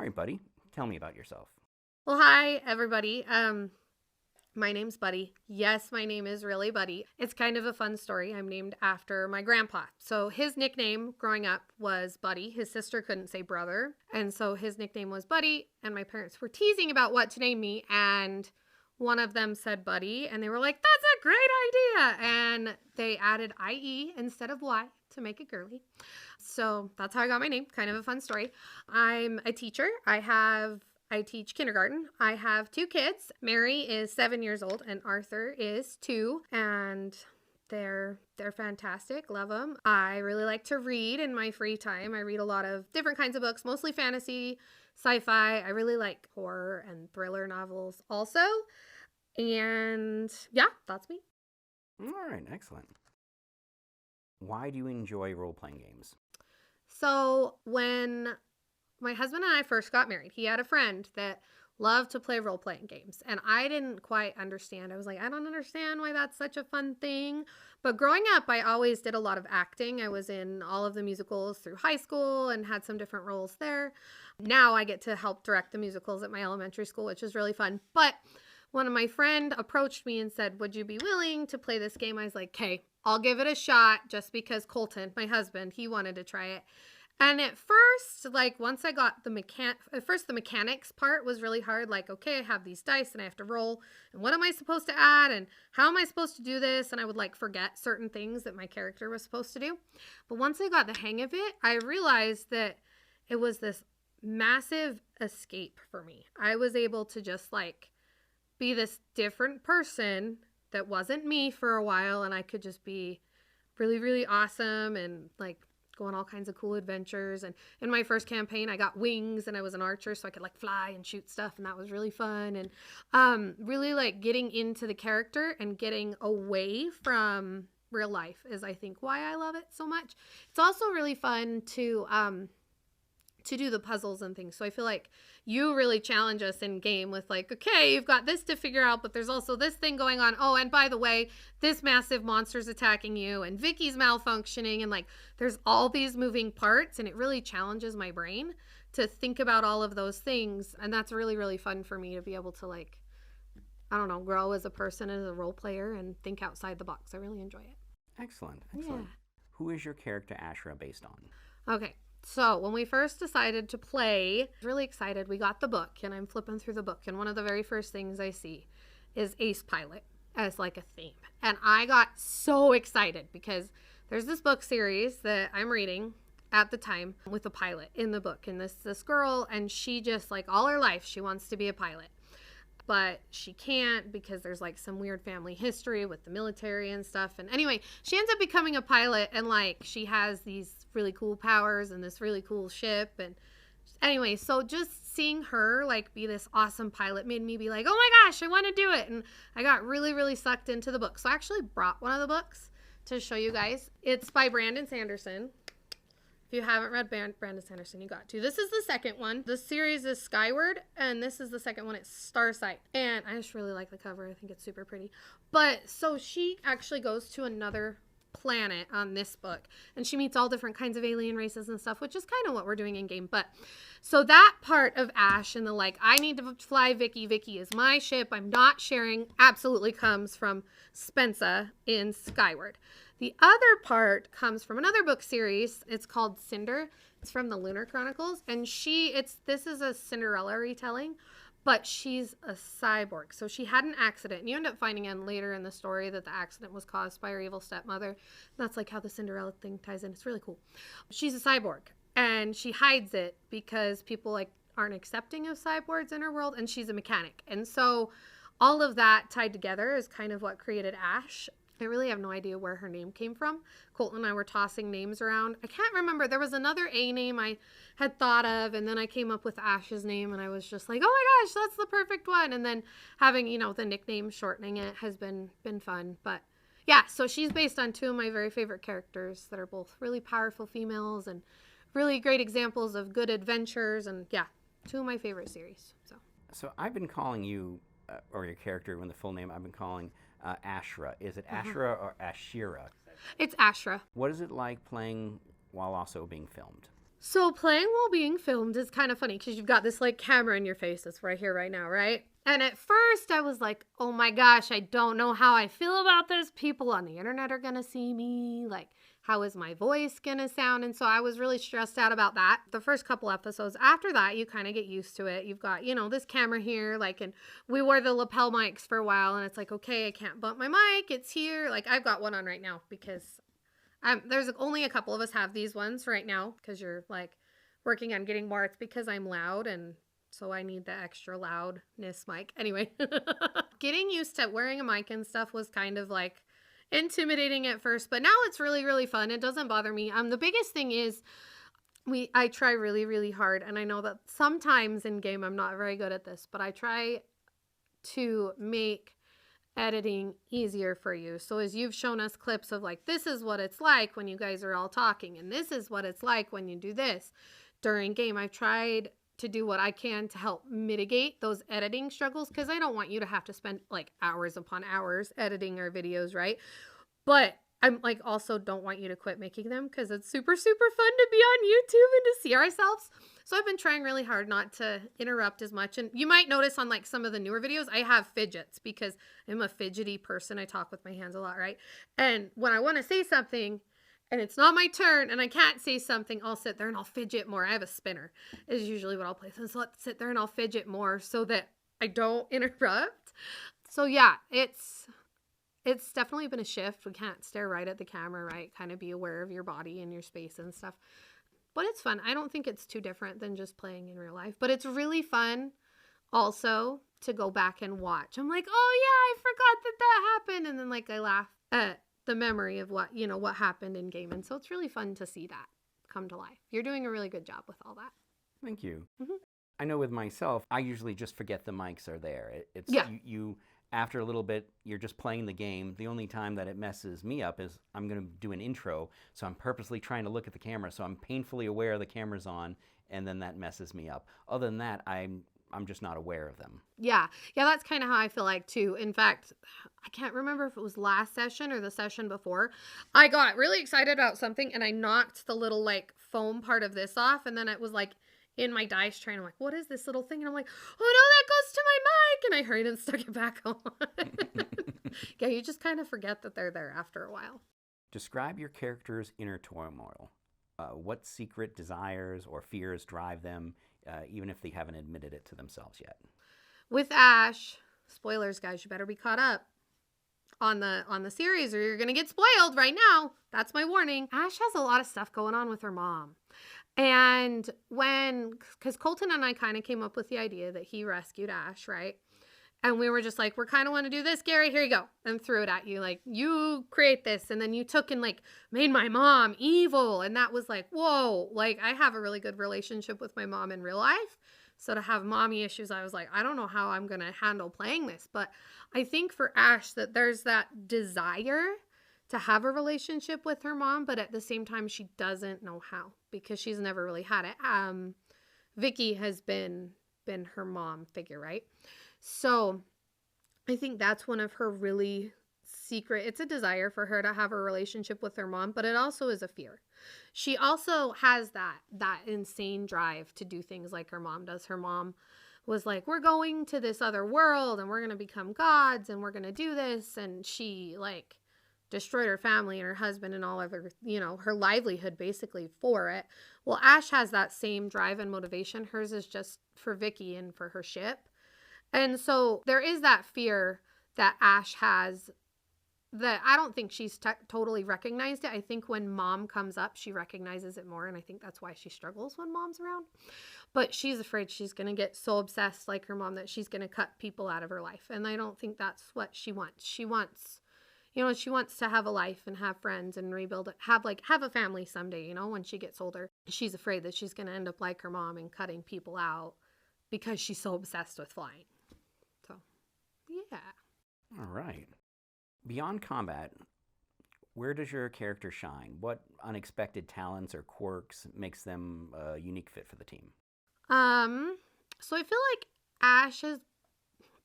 right, Buddy, tell me about yourself. Well, hi, everybody. My name's Buddie. Yes, my name is really Buddie. It's kind of a fun story. I'm named after my grandpa. So his nickname growing up was Buddie. His sister couldn't say brother. And so his nickname was Buddie. And my parents were teasing about what to name me. And one of them said Buddie. And they were like, that's a great idea. And they added IE instead of Y to make it girly. So that's how I got my name. Kind of a fun story. I'm a teacher. I teach kindergarten. I have 2 kids. Mary is 7 years old and Arthur is 2. And they're fantastic. Love them. I really like to read in my free time. I read a lot of different kinds of books, mostly fantasy, sci-fi. I really like horror and thriller novels also. And yeah, that's me. All right, excellent. Why do you enjoy role-playing games? So when my husband and I first got married, he had a friend that loved to play role-playing games. And I didn't quite understand. I was like, I don't understand why that's such a fun thing. But growing up, I always did a lot of acting. I was in all of the musicals through high school and had some different roles there. Now I get to help direct the musicals at my elementary school, which is really fun. But when my friend approached me and said, would you be willing to play this game? I was like, okay, I'll give it a shot, just because Colton, my husband, he wanted to try it. And at first, once I got the mechanics part was really hard. Like, okay, I have these dice and I have to roll. And what am I supposed to add? And how am I supposed to do this? And I would forget certain things that my character was supposed to do. But once I got the hang of it, I realized that it was this massive escape for me. I was able to just be this different person that wasn't me for a while. And I could just be really, really awesome and go on all kinds of cool adventures. And in my first campaign, I got wings and I was an archer, so I could fly and shoot stuff, and that was really fun. And really getting into the character and getting away from real life is, I think, why I love it so much. It's also really fun to do the puzzles and things. So I feel like you really challenge us in game with okay, you've got this to figure out, but there's also this thing going on. Oh, and by the way, this massive monster's attacking you and Vicky's malfunctioning, and there's all these moving parts, and it really challenges my brain to think about all of those things. And that's really, really fun for me to be able to grow as a person, as a role player, and think outside the box. I really enjoy it. Excellent. Yeah. Who is your character Ashra based on? Okay. So when we first decided to play, I was really excited. We got the book, and I'm flipping through the book, and one of the very first things I see is Ace Pilot as a theme. And I got so excited because there's this book series that I'm reading at the time with a pilot in the book. And this girl, and she just all her life, she wants to be a pilot. But she can't because there's some weird family history with the military and stuff. And anyway, she ends up becoming a pilot, and she has these really cool powers and this really cool ship. And anyway, so just seeing her be this awesome pilot made me be oh my gosh, I want to do it. And I got really, really sucked into the book. So I actually brought one of the books to show you guys. It's by Brandon Sanderson. If you haven't read Brandon Sanderson, you got to. This is the second one. The series is Skyward, and this is the second one. It's Starsight. And I just really like the cover. I think it's super pretty. But so she actually goes to another planet on this book, and she meets all different kinds of alien races and stuff, which is kind of what we're doing in game. But so that part of Ash and the I need to fly Vicky is my ship, I'm not sharing, absolutely comes from Spensa in Skyward. The other part comes from another book series. It's called Cinder. It's from the Lunar Chronicles, and this is a Cinderella retelling, but she's a cyborg. So she had an accident, and you end up finding out later in the story that the accident was caused by her evil stepmother. That's how the Cinderella thing ties in. It's really cool. She's a cyborg, and she hides it because people aren't accepting of cyborgs in her world, and she's a mechanic. And so all of that tied together is kind of what created Ash. I really have no idea where her name came from. Colton and I were tossing names around. I can't remember. There was another A name I had thought of, and then I came up with Ash's name, and I was just oh my gosh, that's the perfect one. And then having, the nickname, shortening it has been fun. But yeah, so she's based on 2 of my very favorite characters that are both really powerful females and really great examples of good adventures. And yeah, 2 of my favorite series. So I've been calling you, or your character, when the full name, I've been calling Ashra. Is it Ashra or Ashira? It's Ashra. What is it like playing while also being filmed? So playing while being filmed is kind of funny because you've got this like camera in your face that's right here right now, right? And at first I was like, oh my gosh, I don't know how I feel about this. People on the internet are going to see me. Like, how is my voice going to sound? And so I was really stressed out about that. The first couple episodes. After that, you kind of get used to it. You've got, you know, this camera here, like, and we wore the lapel mics for a while and it's like, okay, I can't bump my mic. It's here. Like, I've got one on right now because there's only a couple of us have these ones right now because you're like working on getting more. It's because I'm loud and so I need the extra loudness mic. Anyway, getting used to wearing a mic and stuff was kind of like intimidating at first, but now it's really, really fun. It doesn't bother me. The biggest thing is I try really, really hard. And I know that sometimes in game, I'm not very good at this, but I try to make editing easier for you. So as you've shown us clips of like, this is what it's like when you guys are all talking, and this is what it's like when you do this during game, I've tried to do what I can to help mitigate those editing struggles because I don't want you to have to spend like hours upon hours editing our videos, right? But I'm like also don't want you to quit making them because it's super, super fun to be on YouTube and to see ourselves. So I've been trying really hard not to interrupt as much. And you might notice on like some of the newer videos, I have fidgets because I'm a fidgety person. I talk with my hands a lot, right? And when I want to say something and it's not my turn and I can't say something, I'll sit there and I'll fidget more. I have a spinner is usually what I'll play. So I'll sit there and I'll fidget more so that I don't interrupt. So yeah, it's definitely been a shift. We can't stare right at the camera, right? Kind of be aware of your body and your space and stuff. But it's fun. I don't think it's too different than just playing in real life. But it's really fun also to go back and watch. I'm like, oh yeah, I forgot that happened. And then like I laugh at the memory of what, you know, what happened in game. And so it's really fun to see that come to life. You're doing a really good job with all that. Thank you. Mm-hmm. I know with myself, I usually just forget the mics are there. It's yeah. You after a little bit, you're just playing the game. The only time that it messes me up is I'm going to do an intro, so I'm purposely trying to look at the camera, so I'm painfully aware the camera's on, and then that messes me up. Other than that, I'm just not aware of them. Yeah, that's kind of how I feel like too. In fact, I can't remember if it was last session or the session before. I got really excited about something, and I knocked the little like foam part of this off, and then it was like in my dice tray, I'm like, what is this little thing? And I'm like, oh no, that goes to my mic. And I hurried and stuck it back on. Yeah, you just kind of forget that they're there after a while. Describe your character's inner turmoil. What secret desires or fears drive them, even if they haven't admitted it to themselves yet? With Ash, spoilers, guys, you better be caught up on the series or you're going to get spoiled right now. That's my warning. Ash has a lot of stuff going on with her mom. And because Colton and I kind of came up with the idea that he rescued Ash, right? And we were just like, we kind of want to do this, Gary, here you go. And threw it at you. Like, you create this. And then you took and like made my mom evil. And that was like, whoa, like I have a really good relationship with my mom in real life. So to have mommy issues, I was like, I don't know how I'm going to handle playing this. But I think for Ash that there's that desire to have a relationship with her mom, but at the same time, she doesn't know how because she's never really had it. Vicky has been her mom figure, right? So I think that's one of her really secret. It's a desire for her to have a relationship with her mom, but it also is a fear. She also has that insane drive to do things like her mom does. Her mom was like, we're going to this other world and we're going to become gods and we're going to do this. And she like destroyed her family and her husband and all of her, you know, her livelihood basically for it. Well, Ash has that same drive and motivation. Hers is just for Vicky and for her ship. And so there is that fear that Ash has that I don't think she's totally recognized it. I think when mom comes up, she recognizes it more. And I think that's why she struggles when mom's around. But she's afraid she's going to get so obsessed like her mom that she's going to cut people out of her life. And I don't think that's what she wants. She wants, you know, she wants to have a life and have friends and rebuild it, have a family someday, you know, when she gets older. She's afraid that she's going to end up like her mom and cutting people out because she's so obsessed with flying. So, yeah. All right. Beyond combat, where does your character shine? What unexpected talents or quirks makes them a unique fit for the team? So I feel like Ash's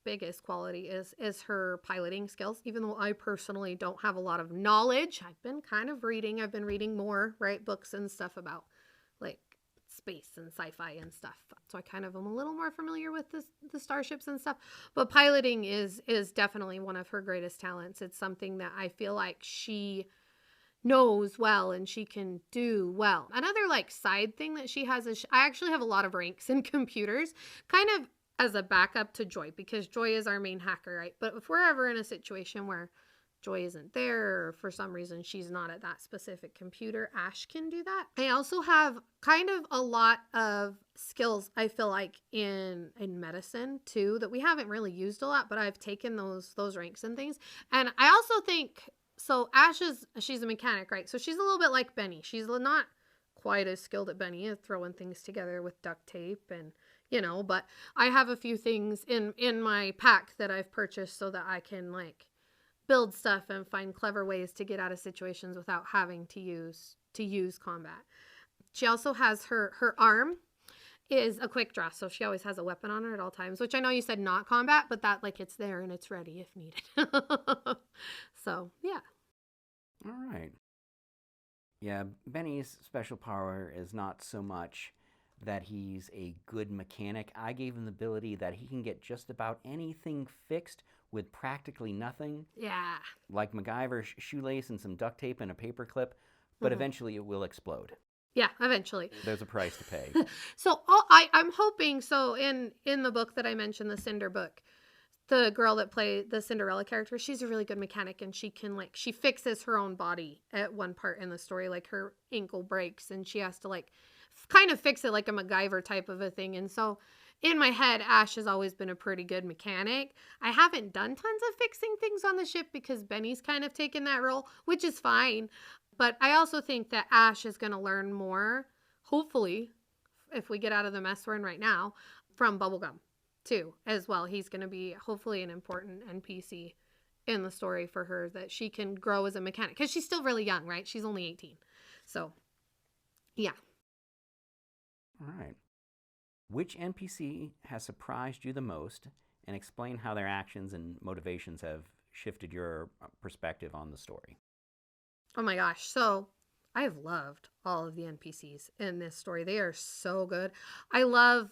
biggest quality is her piloting skills, even though I personally don't have a lot of knowledge. I've been reading more, right? Books and stuff about like space and sci-fi and stuff. So I kind of am a little more familiar with the starships and stuff. But piloting is definitely one of her greatest talents. It's something that I feel like she knows well and she can do well. Another like side thing that she has is I actually have a lot of ranks in computers, kind of as a backup to Joy, because Joy is our main hacker, right? But if we're ever in a situation where Joy isn't there or for some reason she's not at that specific computer, Ash can do that. I also have kind of a lot of skills, I feel like, in medicine too, that we haven't really used a lot, but I've taken those ranks and things. And I also think, so Ash she's a mechanic, right? So she's a little bit like Benny. She's not quite as skilled at Benny at throwing things together with duct tape and, but I have a few things in my pack that I've purchased so that I can like build stuff and find clever ways to get out of situations without having to use combat. She also has her arm is a quick draw, so she always has a weapon on her at all times, which I know you said not combat, but that like it's there and it's ready if needed. So yeah. All right. Yeah, Benny's special power is not so much that he's a good mechanic. I gave him the ability that he can get just about anything fixed with practically nothing. Yeah. Like MacGyver's shoelace and some duct tape and a paper clip, but eventually it will explode. Yeah, eventually. There's a price to pay. So I'm hoping, so in the book that I mentioned, the Cinder book, the girl that played the Cinderella character, she's a really good mechanic, and she can she fixes her own body at one part in the story. Like her ankle breaks and she has to like kind of fix it like a MacGyver type of a thing. And so in my head, Ash has always been a pretty good mechanic. I haven't done tons of fixing things on the ship because Benny's kind of taken that role, which is fine. But I also think that Ash is going to learn more, hopefully, if we get out of the mess we're in right now, from Bubblegum, too, as well. He's going to be, hopefully, an important NPC in the story for her that she can grow as a mechanic. Because she's still really young, right? She's only 18. So, yeah. All right. Which NPC has surprised you the most, and explain how their actions and motivations have shifted your perspective on the story? Oh my gosh. So I have loved all of the NPCs in this story. They are so good. I love,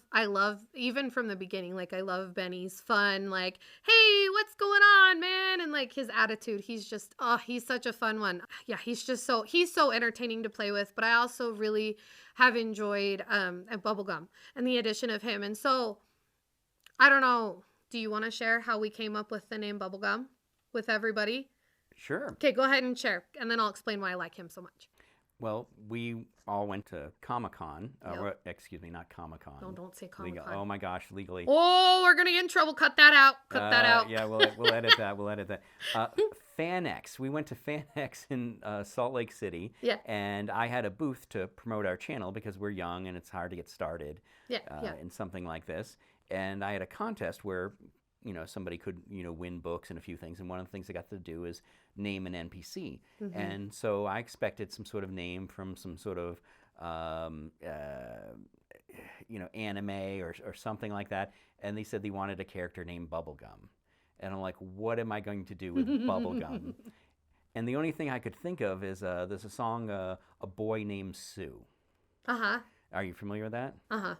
even from the beginning, like I love Benny's fun, like, hey, what's going on, man? And like his attitude, he's just, he's such a fun one. Yeah, he's so entertaining to play with. But I also really have enjoyed Bubblegum and the addition of him. And so, I don't know, do you want to share how we came up with the name Bubblegum with everybody? Sure. Okay, go ahead and share, and then I'll explain why I like him so much. Well, we all went to Comic-Con. Yep. Excuse me, not Comic-Con. No, don't say Comic-Con. Oh my gosh, legally. Oh, we're going to get in trouble. Cut that out. Cut that out. Yeah, we'll edit that. We'll edit that. FanX. We went to FanX in Salt Lake City. Yeah. And I had a booth to promote our channel because we're young and it's hard to get started in something like this. And I had a contest where somebody could, win books and a few things. And one of the things I got to do is name an NPC. Mm-hmm. And so I expected some sort of name from some sort of, anime or something like that. And they said they wanted a character named Bubblegum. And I'm like, what am I going to do with Bubblegum? And the only thing I could think of is there's a song, A Boy Named Sue. Uh-huh. Are you familiar with that? Uh-huh.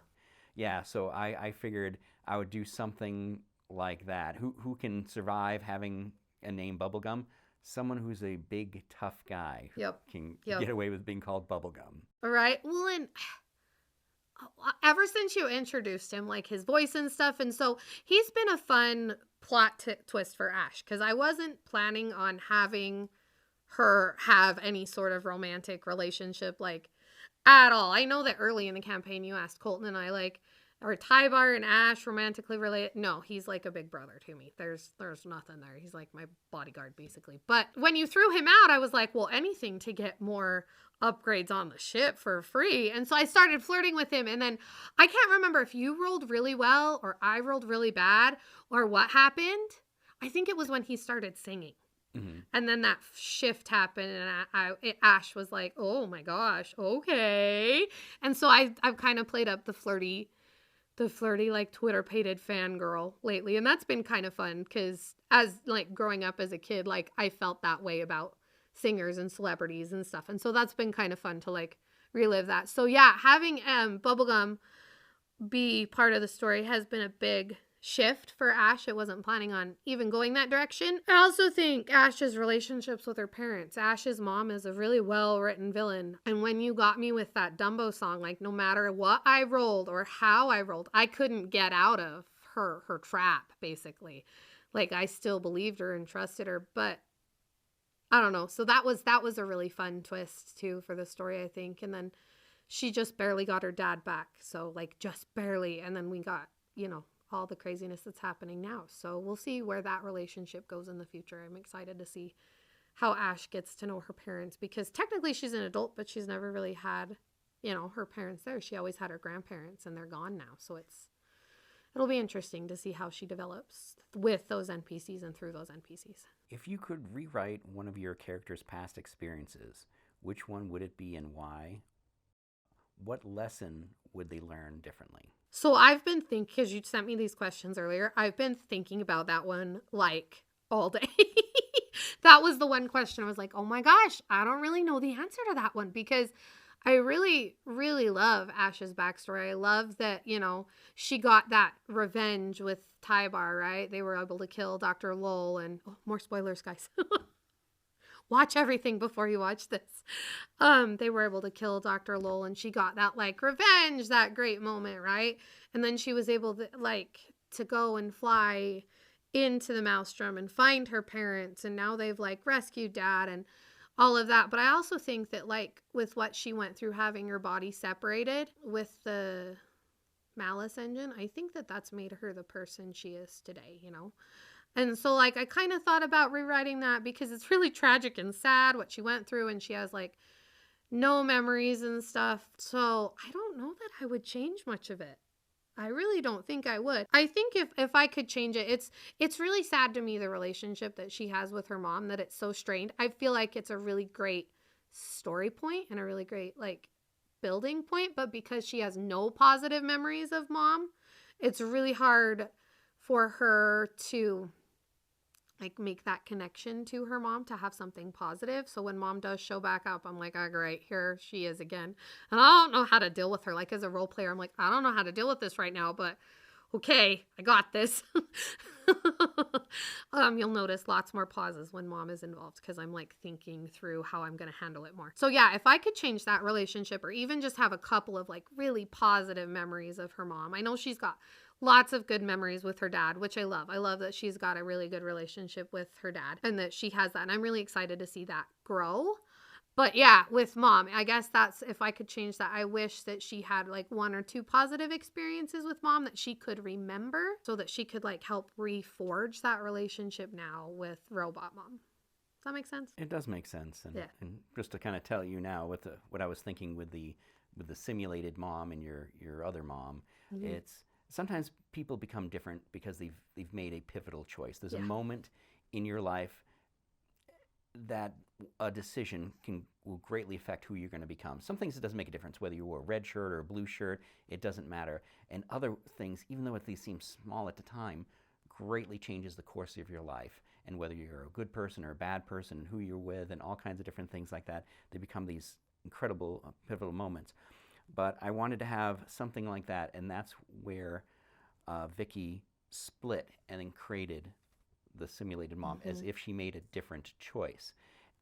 Yeah, so I figured I would do something like that. Who can survive having a name Bubblegum? Someone who's a big, tough guy can get away with being called Bubblegum. All right. Well, and ever since you introduced him, like his voice and stuff, and so he's been a fun plot twist for Ash, because I wasn't planning on having her have any sort of romantic relationship, like, at all. I know that early in the campaign you asked Colton and I, like, are Tybar and Ash romantically related? No, he's like a big brother to me. There's nothing there. He's like my bodyguard, basically. But when you threw him out, I was like, well, anything to get more upgrades on the ship for free. And so I started flirting with him. And then I can't remember if you rolled really well or I rolled really bad or what happened. I think it was when he started singing. Mm-hmm. And then that shift happened, and Ash was like, oh my gosh, okay. And so I've kind of played up the flirty like Twitter-pated fangirl lately. And that's been kind of fun because as like growing up as a kid, like I felt that way about singers and celebrities and stuff. And so that's been kind of fun to like relive that. So yeah, having Bubblegum be part of the story has been a big shift for Ash. It wasn't planning on even going that direction. I also think Ash's relationships with her parents. Ash's mom is a really well-written villain. And when you got me with that Dumbo song, like no matter what I rolled or how I rolled, I couldn't get out of her trap, basically. Like I still believed her and trusted her, but I don't know. So that was a really fun twist too for the story, I think. And then she just barely got her dad back. So like just barely. And then we got, all the craziness that's happening now. So we'll see where that relationship goes in the future. I'm excited to see how Ash gets to know her parents, because technically she's an adult, but she's never really had, her parents there. She always had her grandparents and they're gone now. So it'll be interesting to see how she develops with those NPCs and through those NPCs. If you could rewrite one of your character's past experiences, which one would it be and why? What lesson would they learn differently? So I've been thinking, because you sent me these questions earlier, I've been thinking about that one like all day. That was the one question I was like, oh my gosh, I don't really know the answer to that one, because I really, really love Ash's backstory. I love that, she got that revenge with Tybar, right? They were able to kill Dr. Lowell and more spoilers, guys. Watch everything before you watch this. They were able to kill Dr. Lowell and she got that like revenge, that great moment, right? And then she was able to go and fly into the Maelstrom and find her parents, and now they've like rescued Dad and all of that. But I also think that like with what she went through, having her body separated with the Malice engine, I think that that's made her the person she is today, And so like I kind of thought about rewriting that, because it's really tragic and sad what she went through, and she has like no memories and stuff. So I don't know that I would change much of it. I really don't think I would. I think if I could change it, it's really sad to me, the relationship that she has with her mom, that it's so strained. I feel like it's a really great story point and a really great like building point, but because she has no positive memories of mom, it's really hard for her to like make that connection to her mom to have something positive. So when mom does show back up, I'm like, oh great, here she is again. And I don't know how to deal with her. Like as a role player, I'm like, I don't know how to deal with this right now, but okay, I got this. You'll notice lots more pauses when mom is involved, because I'm like thinking through how I'm going to handle it more. So yeah, if I could change that relationship, or even just have a couple of like really positive memories of her mom. I know she's got lots of good memories with her dad, which I love. I love that she's got a really good relationship with her dad and that she has that. And I'm really excited to see that grow. But yeah, with mom, I guess that's, if I could change that, I wish that she had like 1 or 2 positive experiences with mom that she could remember, so that she could like help reforge that relationship now with robot mom. Does that make sense? It does make sense. And, yeah. And just to kind of tell you now what I was thinking with the simulated mom and your other mom, it's sometimes people become different because they've made a pivotal choice. There's a moment in your life that a decision will greatly affect who you're going to become. Some things it doesn't make a difference whether you wore a red shirt or a blue shirt. It doesn't matter. And other things, even though they seem small at the time, greatly changes the course of your life. And whether you're a good person or a bad person, who you're with, and all kinds of different things like that, they become these incredible pivotal moments. But I wanted to have something like that, and that's where Vicky split and then created the simulated mom, as if she made a different choice.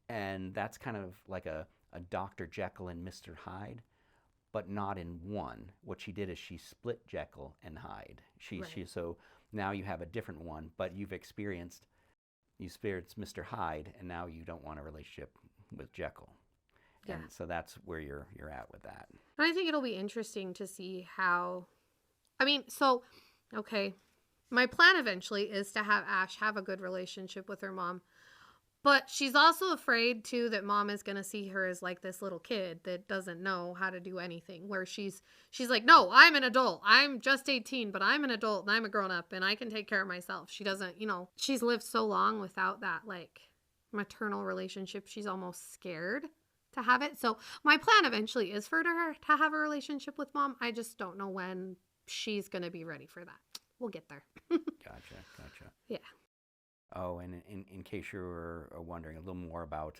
And that's kind of like a Dr. Jekyll and Mr. Hyde, but not in one. What she did is she split Jekyll and Hyde. So now you have a different one, but you experienced Mr. Hyde, and now you don't want a relationship with Jekyll. Yeah. And so that's where you're at with that. And I think it'll be interesting to see how, okay, my plan eventually is to have Ash have a good relationship with her mom, but she's also afraid too that mom is going to see her as like this little kid that doesn't know how to do anything, where she's like, no, I'm an adult. I'm just 18, but I'm an adult and I'm a grown up and I can take care of myself. She doesn't, she's lived so long without that like maternal relationship. She's almost scared to have it. So my plan eventually is for her to have a relationship with mom. I just don't know when she's going to be ready for that. We'll get there. Gotcha. Yeah. Oh, and in case you're wondering a little more about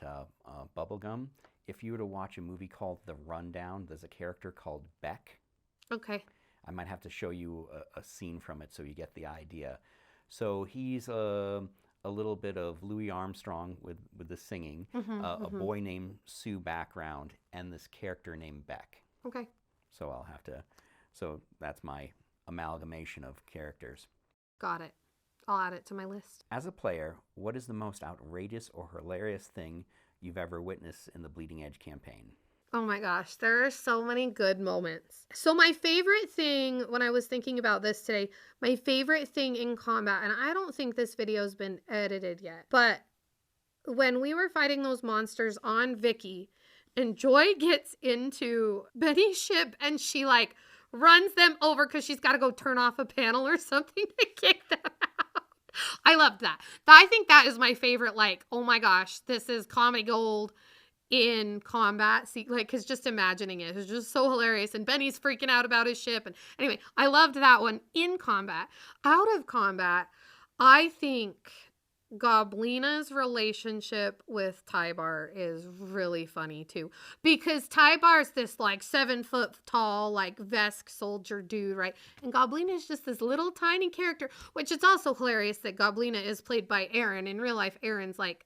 bubblegum, if you were to watch a movie called The Rundown, there's a character called Beck. Okay. I might have to show you a scene from it so you get the idea. So he's a little bit of Louis Armstrong with the singing, a boy named Sue background, and this character named Beck. Okay. So I'll have to, so that's my amalgamation of characters. Got it. I'll add it to my list. As a player, what is the most outrageous or hilarious thing you've ever witnessed in the Bleeding Edge campaign? Oh my gosh, there are so many good moments. So my favorite thing, when I was thinking about this today, my favorite thing in combat, and I don't think this video's been edited yet, but when we were fighting those monsters on Vicky, and Joy gets into Benny's ship and she like runs them over because she's got to go turn off a panel or something to kick them out. I loved that. I think that is my favorite, like, oh my gosh, this is comedy gold in combat. See, like, because just imagining it was just so hilarious. And Benny's freaking out about his ship. And anyway, I loved that one in combat. Out of combat, I think Goblina's relationship with Tybar is really funny too, because Tybar's this like 7 foot tall, like Vesk soldier dude, right? And Goblina is just this little tiny character, which it's also hilarious that Goblina is played by Aaron. In real life, Aaron's like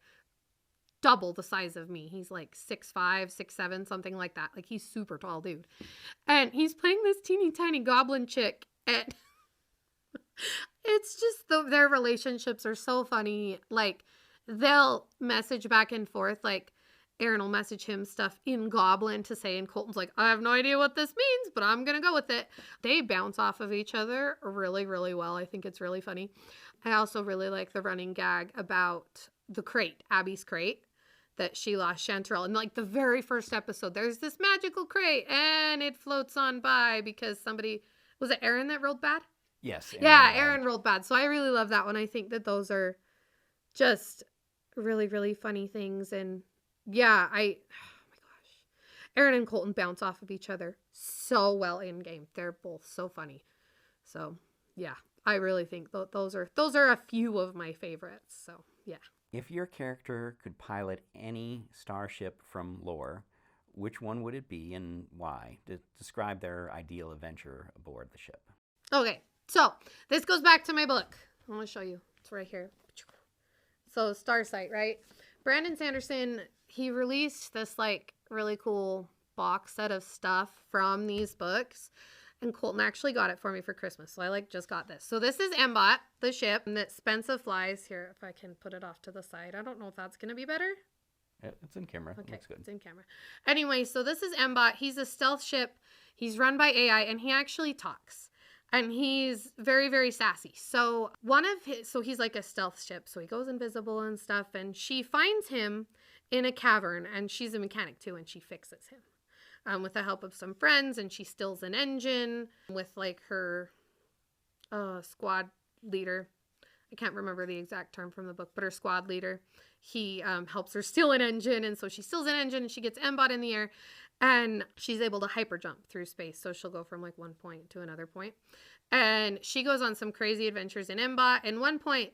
double the size of me. He's like 6'5", 6'7", something like that. Like, he's super tall dude. And he's playing this teeny tiny goblin chick, and it's just their relationships are so funny. Like, they'll message back and forth. Like, Aaron will message him stuff in Goblin to say, and Colton's like, I have no idea what this means, but I'm gonna go with it. They bounce off of each other really, really well. I think it's really funny. I also really like the running gag about the crate, Abby's crate, that she lost Chanterelle. And like the very first episode, there's this magical crate and it floats on by because somebody, was it Aaron that rolled bad? Yes. Yeah, Aaron rolled bad. So I really love that one. I think that those are just really, really funny things. And yeah, oh my gosh. Aaron and Colton bounce off of each other so well in game. They're both so funny. So yeah, I really think those are a few of my favorites. So yeah. If your character could pilot any starship from lore, which one would it be and why? Describe their ideal adventure aboard the ship. Okay, so this goes back to my book. I want to show you. It's right here. So Starsight, right? Brandon Sanderson, he released this like really cool box set of stuff from these books. And Colton actually got it for me for Christmas. So I like just got this. So this is Mbot, the ship that Spencer flies. Here, if I can put it off to the side. I don't know if that's going to be better. Yeah, it's in camera. Okay, Looks good. It's in camera. Anyway, so this is Mbot. He's a stealth ship. He's run by AI and he actually talks. And he's very, very sassy. So he's like a stealth ship. So he goes invisible and stuff. And she finds him in a cavern. And she's a mechanic too. And she fixes him. With the help of some friends, and she steals an engine with like her squad leader. I can't remember the exact term from the book, but her squad leader, he helps her steal an engine, and so she steals an engine and she gets Mbot in the air, and she's able to hyper jump through space, so she'll go from like one point to another point. And she goes on some crazy adventures in Mbot. And one point,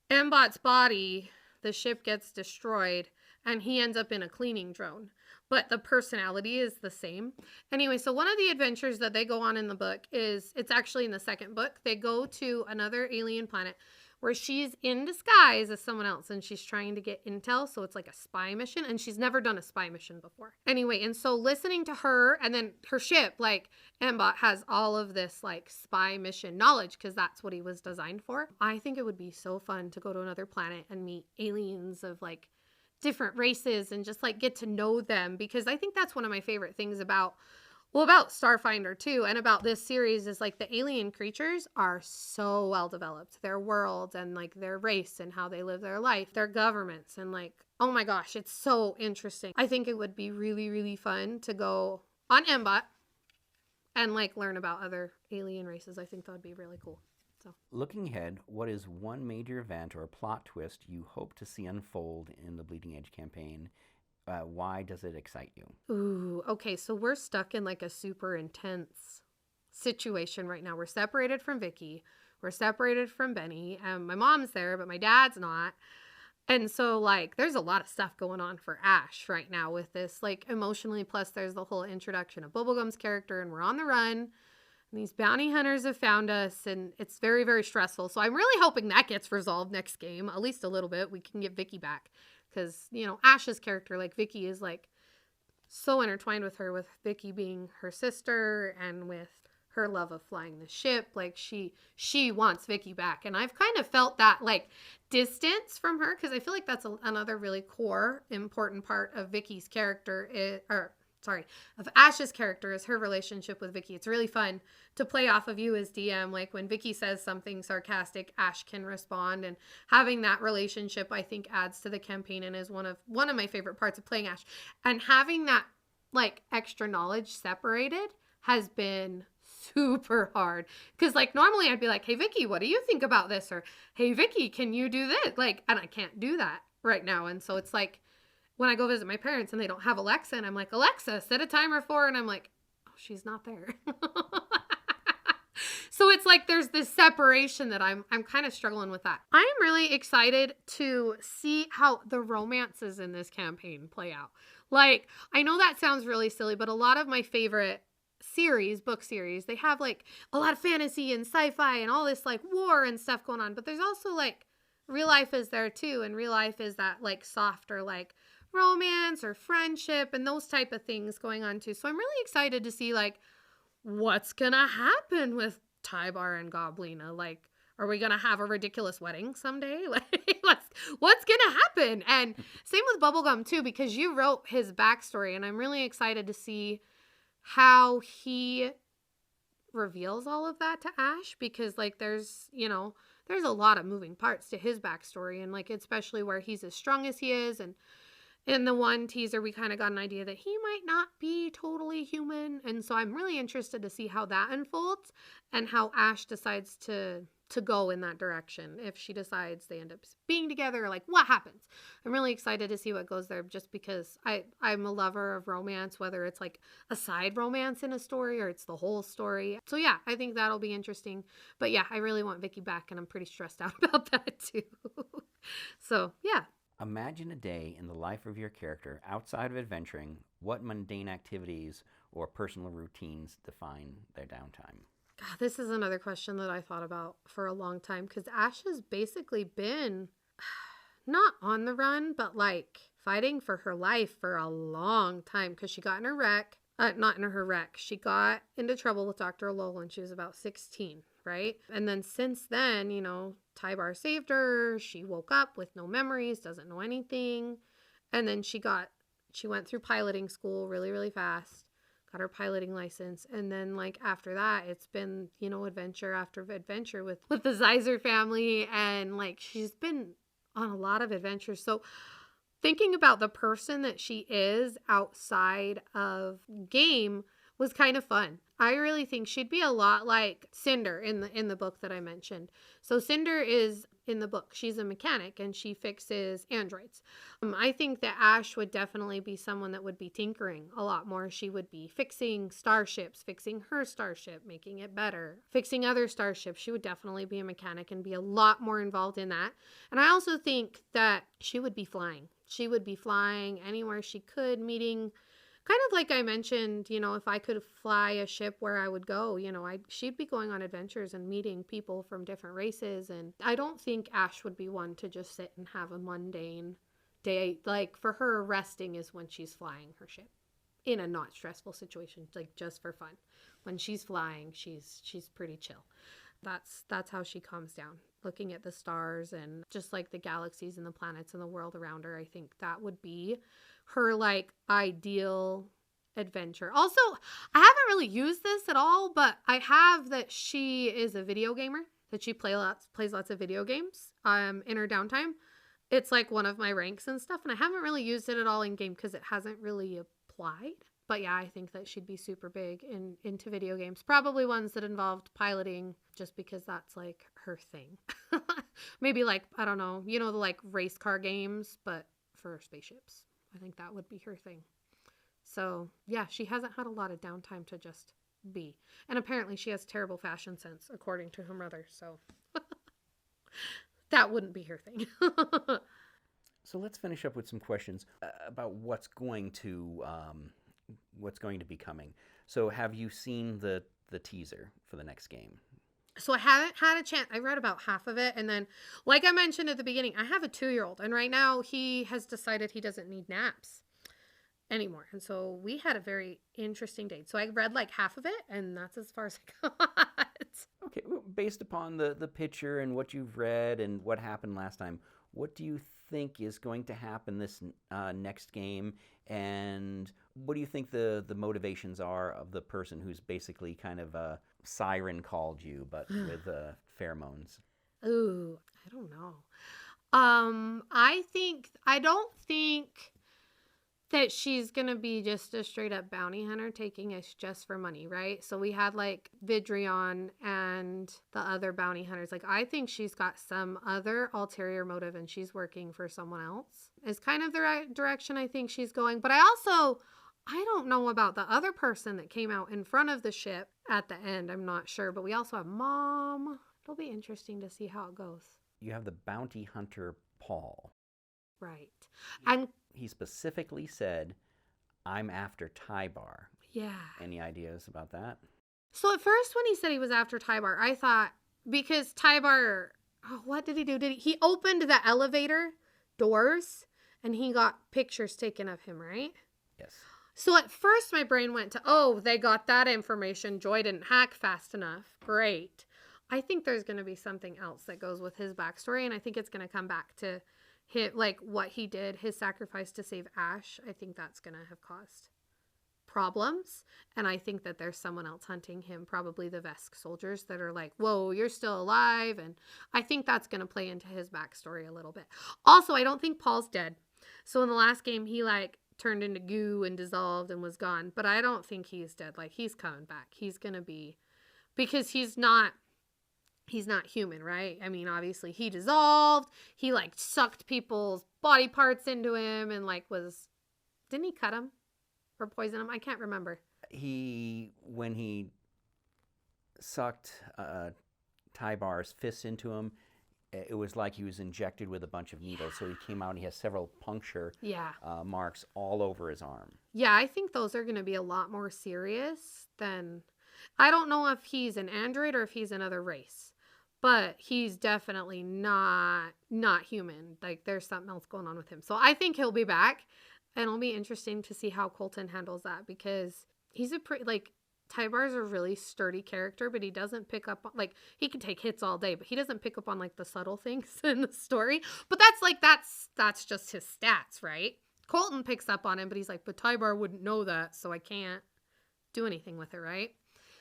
Mbot's body, the ship gets destroyed, and he ends up in a cleaning drone. But the personality is the same. Anyway, so one of the adventures that they go on in the book it's actually in the second book. They go to another alien planet where she's in disguise as someone else and she's trying to get intel. So it's like a spy mission, and she's never done a spy mission before. Anyway, and so listening to her, and then her ship, like Mbot, has all of this like spy mission knowledge because that's what he was designed for. I think it would be so fun to go to another planet and meet aliens of like different races and just like get to know them, because I think that's one of my favorite things about Starfinder too, and about this series, is like the alien creatures are so well developed. Their world and like their race and how they live their life, their governments, and like, oh my gosh, it's so interesting. I think it would be really, really fun to go on Mbot and like learn about other alien races. I think that would be really cool. So, looking ahead, what is one major event or plot twist you hope to see unfold in the Bleeding Edge campaign? Why does it excite you? Ooh, okay, so we're stuck in like a super intense situation right now. We're separated from Vicky. We're separated from Benny, and my mom's there, but my dad's not. And so, like, there's a lot of stuff going on for Ash right now with this, like, emotionally. Plus, there's the whole introduction of Bubblegum's character, and we're on the run. And these bounty hunters have found us, and it's very, very stressful. So I'm really hoping that gets resolved next game, at least a little bit. We can get Vicky back. Because, you know, Ash's character, like, Vicky is, like, so intertwined with her, with Vicky being her sister and with her love of flying the ship. Like, she wants Vicky back. And I've kind of felt that, like, distance from her, because I feel like that's another really core important part of Vicky's character, of Ash's character, is her relationship with Vicky. It's really fun to play off of you as DM. Like, when Vicky says something sarcastic, Ash can respond, and having that relationship, I think, adds to the campaign and is one of my favorite parts of playing Ash. And having that, like, extra knowledge separated has been super hard, because, like, normally I'd be like, hey Vicky, what do you think about this? Or, hey Vicky, can you do this? Like, and I can't do that right now. And so it's like when I go visit my parents and they don't have Alexa, and I'm like, Alexa, set a timer for, and I'm like, oh, she's not there. So it's like there's this separation that I'm kind of struggling with that. I am really excited to see how the romances in this campaign play out. Like, I know that sounds really silly, but a lot of my favorite book series, they have, like, a lot of fantasy and sci-fi and all this, like, war and stuff going on, but there's also, like, real life is there too, and real life is that, like, softer, like, romance or friendship and those type of things going on too. So I'm really excited to see, like, what's gonna happen with Tybar and Goblina. Like, are we gonna have a ridiculous wedding someday? Like, what's gonna happen? And same with Bubblegum too, because you wrote his backstory, and I'm really excited to see how he reveals all of that to Ash, because, like, there's a lot of moving parts to his backstory, and, like, especially where he's as strong as he is. And in the one teaser, we kind of got an idea that he might not be totally human. And so I'm really interested to see how that unfolds and how Ash decides to go in that direction. If she decides they end up being together, like, what happens? I'm really excited to see what goes there, just because I'm a lover of romance, whether it's, like, a side romance in a story or it's the whole story. So yeah, I think that'll be interesting. But yeah, I really want Vicky back, and I'm pretty stressed out about that too. So yeah. Imagine a day in the life of your character outside of adventuring. What mundane activities or personal routines define their downtime? God, this is another question that I thought about for a long time, because Ash has basically been not on the run, but, like, fighting for her life for a long time, because she got in her wreck. Not in her wreck. She got into trouble with Dr. Lowell when she was about 16, right? And then since then, you know, Tybar saved her. She woke up with no memories, doesn't know anything. And then she went through piloting school really, really fast. Got her piloting license, and then, like, after that, it's been, you know, adventure after adventure with the Zeiser family, and, like, she's been on a lot of adventures. So thinking about the person that she is outside of game was kind of fun. I really think she'd be a lot like Cinder in the book that I mentioned. So Cinder is, in the book, she's a mechanic and she fixes androids. I think that Ash would definitely be someone that would be tinkering a lot more. She would be fixing starships, fixing her starship, making it better, fixing other starships. She would definitely be a mechanic and be a lot more involved in that. And I also think that she would be flying. She would be flying anywhere she could, meeting, kind of like I mentioned, you know, if I could fly a ship, where I would go, you know, she'd be going on adventures and meeting people from different races. And I don't think Ash would be one to just sit and have a mundane day. Like, for her, resting is when she's flying her ship in a not stressful situation, like, just for fun. When she's flying, she's pretty chill. That's how she calms down, looking at the stars and just, like, the galaxies and the planets and the world around her. I think that would be her, like, ideal adventure. Also, I haven't really used this at all, but I have that she is a video gamer, that she plays lots of video games in her downtime. It's, like, one of my ranks and stuff, and I haven't really used it at all in game because it hasn't really applied. But yeah, I think that she'd be super big into video games. Probably ones that involved piloting, just because that's, like, her thing. Maybe, like, I don't know, you know, the, like, race car games, but for spaceships. I think that would be her thing. So yeah, she hasn't had a lot of downtime to just be. And apparently she has terrible fashion sense, according to her mother. So that wouldn't be her thing. So let's finish up with some questions about what's going to be coming. So have you seen the teaser for the next game? So I haven't had a chance. I read about half of it. And then, like I mentioned at the beginning, I have a 2-year-old. And right now he has decided he doesn't need naps anymore. And so we had a very interesting date. So I read like half of it, and that's as far as I got. Okay, well, based upon the picture and what you've read and what happened last time, what do you think is going to happen this next game? And what do you think the motivations are of the person who's basically kind of a siren called you, but with pheromones? Ooh, I don't know. I don't think that she's going to be just a straight up bounty hunter taking us just for money, right? So we had like Vidrion and the other bounty hunters. Like, I think she's got some other ulterior motive and she's working for someone else. Is kind of the right direction I think she's going. But I don't know about the other person that came out in front of the ship at the end. I'm not sure. But we also have Mom. It'll be interesting to see how it goes. You have the bounty hunter Paul. Right. And he specifically said, I'm after Tybar. Yeah. Any ideas about that? So at first when he said he was after Tybar, I thought, because Tybar, what did he do? He opened the elevator doors and he got pictures taken of him, right? Yes. So at first my brain went to, they got that information. Joy didn't hack fast enough. Great. I think there's going to be something else that goes with his backstory, and I think it's going to come back to like what he did, his sacrifice to save Ash. I think that's going to have caused problems. And I think that there's someone else hunting him, probably the Vesk soldiers that are like, whoa, you're still alive. And I think that's going to play into his backstory a little bit. Also, I don't think Paul's dead. So in the last game, he like turned into goo and dissolved and was gone. But I don't think he's dead. Like, he's coming back. He's going to be, because he's not human, right? I mean, obviously he dissolved. He like sucked people's body parts into him and like didn't he cut him or poison him? I can't remember. When he sucked Tybar's fists into him, it was like he was injected with a bunch of needles. So he came out and he has several puncture marks all over his arm. Yeah, I think those are going to be a lot more serious than, I don't know if he's an android or if he's another race. But he's definitely not human. Like, there's something else going on with him. So I think he'll be back. And it'll be interesting to see how Colton handles that. Because he's Tybar's a really sturdy character. But he doesn't pick up, like, he can take hits all day. But he doesn't pick up on, like, the subtle things in the story. But that's just his stats, right? Colton picks up on him. But he's like, but Tybar wouldn't know that. So I can't do anything with it, right?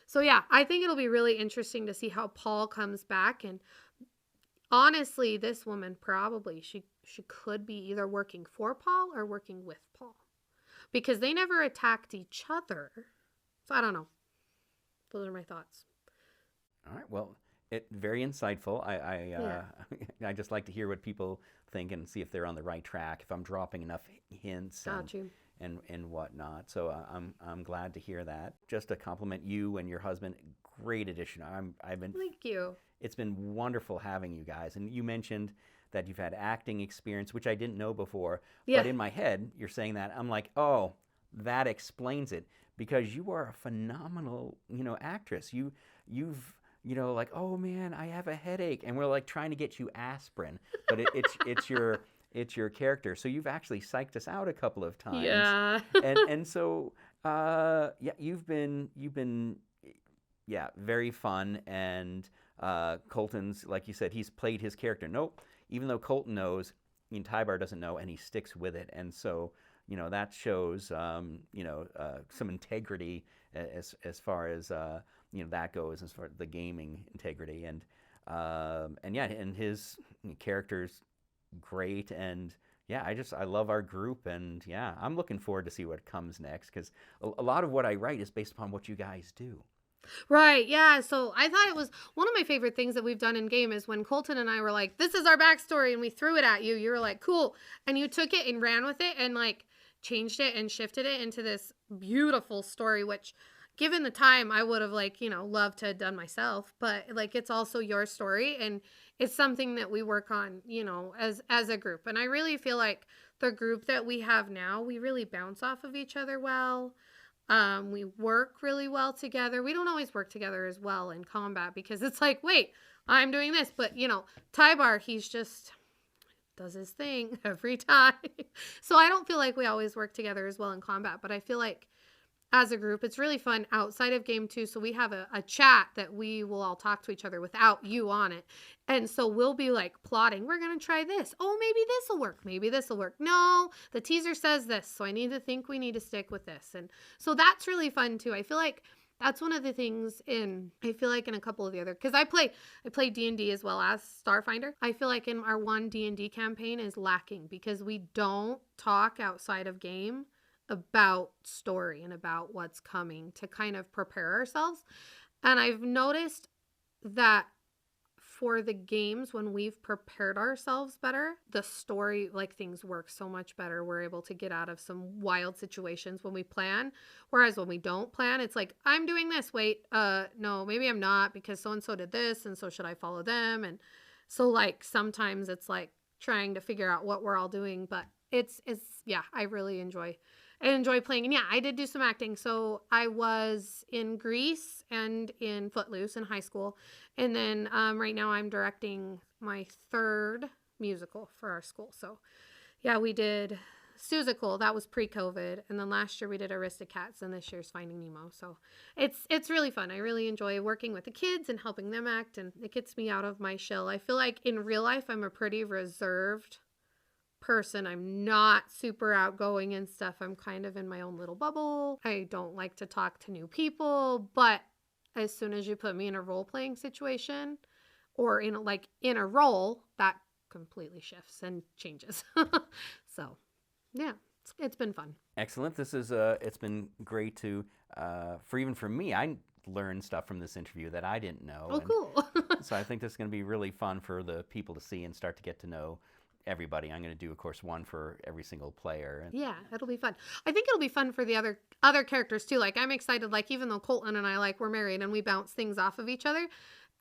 So yeah, I think it'll be really interesting to see how Paul comes back. And honestly, this woman probably, she could be either working for Paul or working with Paul. Because they never attacked each other. So I don't know. Those are my thoughts. All right, well, very insightful. I just like to hear what people think and see if they're on the right track, if I'm dropping enough hints. Got you. And whatnot. So I'm glad to hear that. Just to compliment you and your husband, great addition. Thank you. It's been wonderful having you guys. And you mentioned that you've had acting experience, which I didn't know before. Yeah. But in my head, you're saying that. I'm like, oh, that explains it, because you are a phenomenal, actress. You've like, oh man, I have a headache, and we're like trying to get you aspirin, but it's your character. So you've actually psyched us out a couple of times. Yeah. and so you've been very fun. And Colton's, like you said, he's played his character. Nope. Even though Colton knows, Tybar doesn't know, and he sticks with it. And so that shows some integrity as far as that goes, as far as the gaming integrity. And his character's great. And I love our group. And I'm looking forward to see what comes next, because a lot of what I write is based upon what you guys do. Right, yeah. So I thought it was one of my favorite things that we've done in game is when Colton and I were like, this is our backstory, and we threw it at you. You were like, cool. And you took it and ran with it and like changed it and shifted it into this beautiful story, which given the time, I would have like, loved to have done myself, but like it's also your story and it's something that we work on, as a group. And I really feel like the group that we have now, we really bounce off of each other well. We work really well together. We don't always work together as well in combat because it's like, wait, I'm doing this, but Tybar, he's just does his thing every time. So I don't feel like we always work together as well in combat, but I feel like as a group, it's really fun outside of game too. So we have a chat that we will all talk to each other without you on it. And so we'll be like plotting, we're going to try this. Oh, maybe this will work. Maybe this will work. No, the teaser says this. So I need to think we need to stick with this. And so that's really fun too. I feel like that's one of the things in a couple of the other, because I play D&D as well as Starfinder. I feel like in our one D&D campaign is lacking because we don't talk outside of game about story and about what's coming to kind of prepare ourselves. And I've noticed that for the games, when we've prepared ourselves better, the story, like things work so much better. We're able to get out of some wild situations when we plan. Whereas when we don't plan, it's like, I'm doing this. Wait, no, maybe I'm not because so-and-so did this. And so should I follow them? And so like, sometimes it's like trying to figure out what we're all doing, but yeah, I really enjoy playing. And yeah, I did do some acting. So I was in Grease and in Footloose in high school. And then right now I'm directing my third musical for our school. So yeah, we did Seussical. That was pre-COVID. And then last year we did Aristocats and this year's Finding Nemo. So it's really fun. I really enjoy working with the kids and helping them act. And it gets me out of my shell. I feel like in real life, I'm a pretty reserved person. I'm not super outgoing and stuff. I'm kind of in my own little bubble. I don't like to talk to new people, but as soon as you put me in a role-playing situation or in a role, that completely shifts and changes. So, yeah, it's been fun. Excellent. This is it's been great to for me. I learned stuff from this interview that I didn't know. Oh, cool. So I think this is going to be really fun for the people to see and start to get to know everybody. I'm going to do, of course, one for every single player. Yeah, it'll be fun. I think it'll be fun for the other characters too. Like I'm excited, like even though Colton and I we're married and we bounce things off of each other,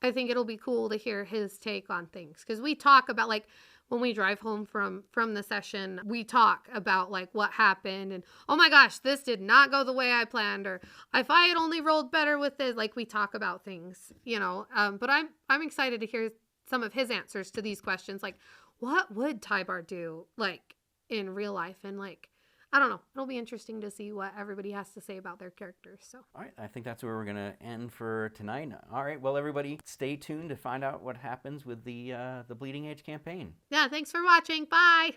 I think it'll be cool to hear his take on things. Because we talk about like when we drive home from the session, we talk about like what happened and oh my gosh, this did not go the way I planned, or if I had only rolled better with this, like we talk about things, but I'm excited to hear some of his answers to these questions. Like, what would Tybar do, like, in real life? And, like, I don't know. It'll be interesting to see what everybody has to say about their characters. So, all right. I think that's where we're going to end for tonight. All right. Well, everybody, stay tuned to find out what happens with the Bleeding Edge campaign. yeah, thanks for watching. Bye.